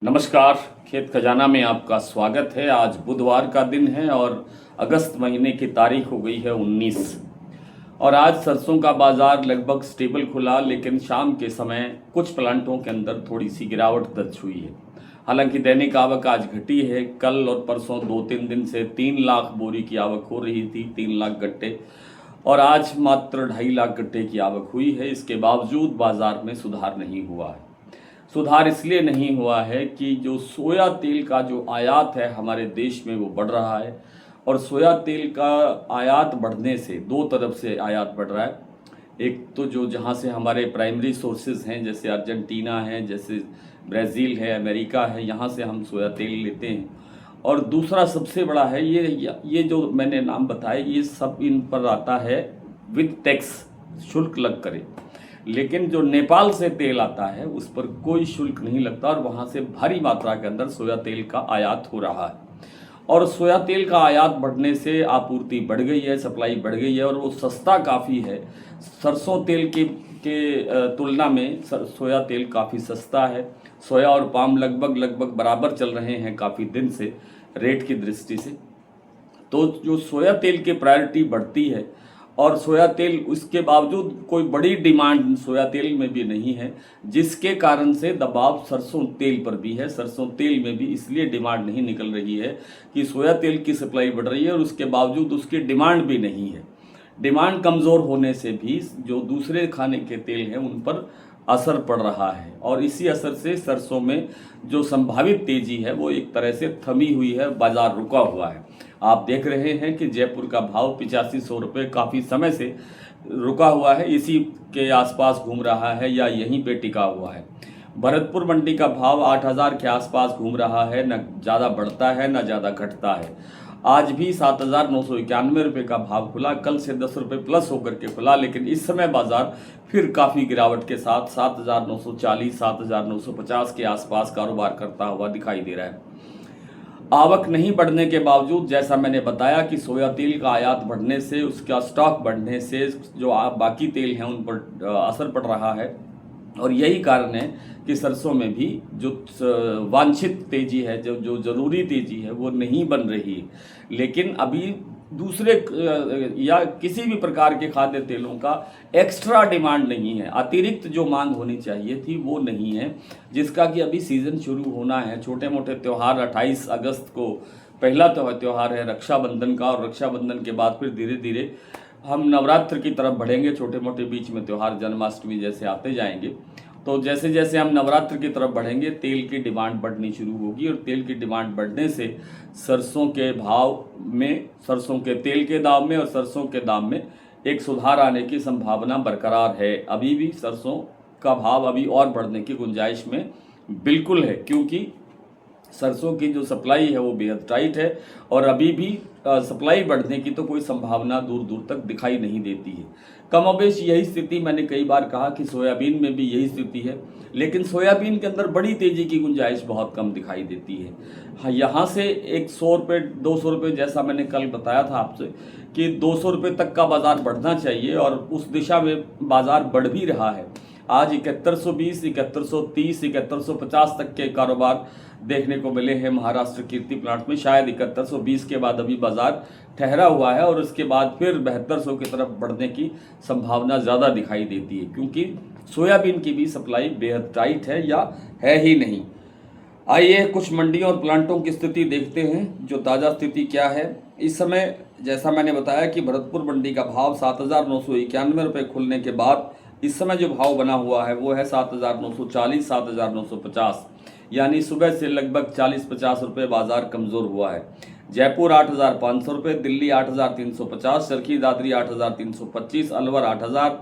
नमस्कार। खेत खजाना में आपका स्वागत है। आज बुधवार का दिन है और अगस्त महीने की तारीख हो गई है 19 और आज सरसों का बाजार लगभग स्टेबल खुला, लेकिन शाम के समय कुछ प्लांटों के अंदर थोड़ी सी गिरावट दर्ज हुई है। हालांकि दैनिक आवक आज घटी है। कल और परसों 2-3 दिन से 3 लाख बोरी की आवक हो रही थी, 3 लाख गट्टे, और आज मात्र 2.5 लाख गट्टे की आवक हुई है। इसके बावजूद बाजार में सुधार नहीं हुआ है। सुधार इसलिए नहीं हुआ है कि जो सोया तेल का जो आयात है हमारे देश में वो बढ़ रहा है, और सोया तेल का आयात बढ़ने से दो तरफ से आयात बढ़ रहा है। एक तो जो जहाँ से हमारे प्राइमरी सोर्सेज हैं, जैसे अर्जेंटीना है, जैसे ब्राज़ील है, अमेरिका है, यहाँ से हम सोया तेल लेते हैं। और दूसरा सबसे बड़ा है ये जो मैंने नाम बताए, ये सब इन पर आता है विद टैक्स, शुल्क लग करे। लेकिन जो नेपाल से तेल आता है उस पर कोई शुल्क नहीं लगता, और वहाँ से भारी मात्रा के अंदर सोया तेल का आयात हो रहा है। और सोया तेल का आयात बढ़ने से आपूर्ति बढ़ गई है, सप्लाई बढ़ गई है, और वो सस्ता काफ़ी है। सरसों तेल के तुलना में सोया तेल काफ़ी सस्ता है। सोया और पाम लगभग बराबर चल रहे हैं काफ़ी दिन से रेट की दृष्टि से। तो जो सोया तेल की प्रायोरिटी बढ़ती है, और सोया तेल उसके बावजूद कोई बड़ी डिमांड सोया तेल में भी नहीं है, जिसके कारण से दबाव सरसों तेल पर भी है। सरसों तेल में भी इसलिए डिमांड नहीं निकल रही है कि सोया तेल की सप्लाई बढ़ रही है और उसके बावजूद उसकी डिमांड भी नहीं है। डिमांड कमज़ोर होने से भी जो दूसरे खाने के तेल हैं उन पर असर पड़ रहा है, और इसी असर से सरसों में जो संभावित तेजी है वो एक तरह से थमी हुई है, बाजार रुका हुआ है। आप देख रहे हैं कि जयपुर का भाव 8500 रुपये काफ़ी समय से रुका हुआ है, इसी के आसपास घूम रहा है या यहीं पे टिका हुआ है। भरतपुर मंडी का भाव 8000 के आसपास घूम रहा है, न ज़्यादा बढ़ता है न ज़्यादा घटता है। आज भी 7991 रुपये का भाव खुला, कल से 10 रुपये प्लस होकर के खुला, लेकिन इस समय बाजार फिर काफ़ी गिरावट के साथ 7940 7950 के आसपास कारोबार करता हुआ दिखाई दे रहा है। आवक नहीं बढ़ने के बावजूद, जैसा मैंने बताया कि सोया तेल का आयात बढ़ने से, उसका स्टॉक बढ़ने से जो बाकी तेल हैं उन पर असर पड़ रहा है, और यही कारण है कि सरसों में भी जो वांछित तेजी है, जो ज़रूरी तेजी है वो नहीं बन रही है। लेकिन अभी दूसरे या किसी भी प्रकार के खाद्य तेलों का एक्स्ट्रा डिमांड नहीं है, अतिरिक्त जो मांग होनी चाहिए थी वो नहीं है, जिसका कि अभी सीज़न शुरू होना है। छोटे मोटे त्यौहार, 28 अगस्त को पहला त्यौहार है रक्षाबंधन का, और रक्षाबंधन के बाद फिर धीरे धीरे हम नवरात्र की तरफ बढ़ेंगे। छोटे मोटे बीच में त्यौहार जन्माष्टमी जैसे आते जाएंगे, तो जैसे जैसे हम नवरात्र की तरफ बढ़ेंगे तेल की डिमांड बढ़नी शुरू होगी, और तेल की डिमांड बढ़ने से सरसों के भाव में, सरसों के तेल के दाम में और सरसों के दाम में एक सुधार आने की संभावना बरकरार है। अभी भी सरसों का भाव अभी और बढ़ने की गुंजाइश में बिल्कुल है, क्योंकि सरसों की जो सप्लाई है वो बेहद टाइट है, और अभी भी सप्लाई बढ़ने की तो कोई संभावना दूर दूर तक दिखाई नहीं देती है। कमोबेश यही स्थिति, मैंने कई बार कहा कि सोयाबीन में भी यही स्थिति है, लेकिन सोयाबीन के अंदर बड़ी तेज़ी की गुंजाइश बहुत कम दिखाई देती है। हाँ, यहाँ से 100 रुपये 200 रुपये, जैसा मैंने कल बताया था आपसे कि 200 रुपये तक का बाज़ार बढ़ना चाहिए, और उस दिशा में बाज़ार बढ़ भी रहा है। आज 7120, 7130, 7150 तक के कारोबार देखने को मिले हैं महाराष्ट्र कीर्ति प्लांट में। शायद 7120 के बाद अभी बाजार ठहरा हुआ है, और उसके बाद फिर 7200 की तरफ बढ़ने की संभावना ज़्यादा दिखाई देती है, क्योंकि सोयाबीन की भी सप्लाई बेहद टाइट है या है ही नहीं। आइए कुछ मंडियों और प्लांटों की स्थिति देखते हैं, जो ताज़ा स्थिति क्या है इस समय। जैसा मैंने बताया कि भरतपुर मंडी का भाव 7991 रुपये खुलने के बाद इस समय जो भाव बना हुआ है वो है 7940 7950, यानी सुबह से लगभग 40-50 रुपये बाजार कमज़ोर हुआ है। जयपुर 8500 रुपये, दिल्ली 8350, चरखी दादरी 8325, अलवर 8000,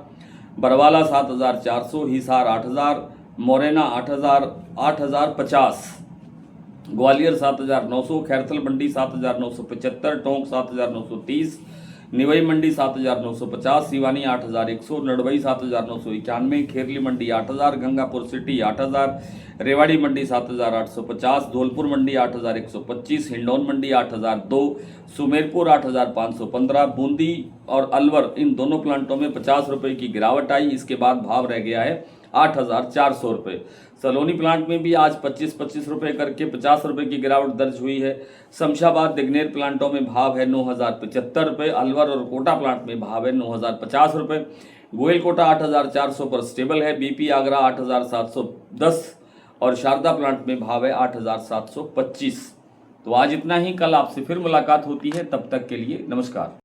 बरवाला 7400, हिसार 8000, मोरेना 8050, ग्वालियर 7900, खैरथल मंडी 7975, टोंक 7930, निवई मंडी 7950, सिवानी 8100, नडवई 7991, खेरली मंडी 8000, गंगापुर सिटी 8000, रेवाड़ी मंडी 7850, धौलपुर मंडी 8125, हिंडौन मंडी 8002, सुमेरपुर 8515, बूंदी और अलवर, इन दोनों प्लांटों में 50 रुपये की गिरावट आई। इसके बाद भाव रह गया है 8400 रुपये। सलोनी प्लांट में भी आज 25-25 रुपये करके 50 रुपये की गिरावट दर्ज हुई है। शमशाबाद दिग्नेर प्लांटों में भाव है 9,075 रुपये। अलवर और कोटा प्लांट में भाव है 9,050 रुपये। गोयल कोटा 8,400 पर स्टेबल है। बीपी आगरा 8,710 और शारदा प्लांट में भाव है 8,725। तो आज इतना ही, कल आपसे फिर मुलाकात होती है, तब तक के लिए नमस्कार।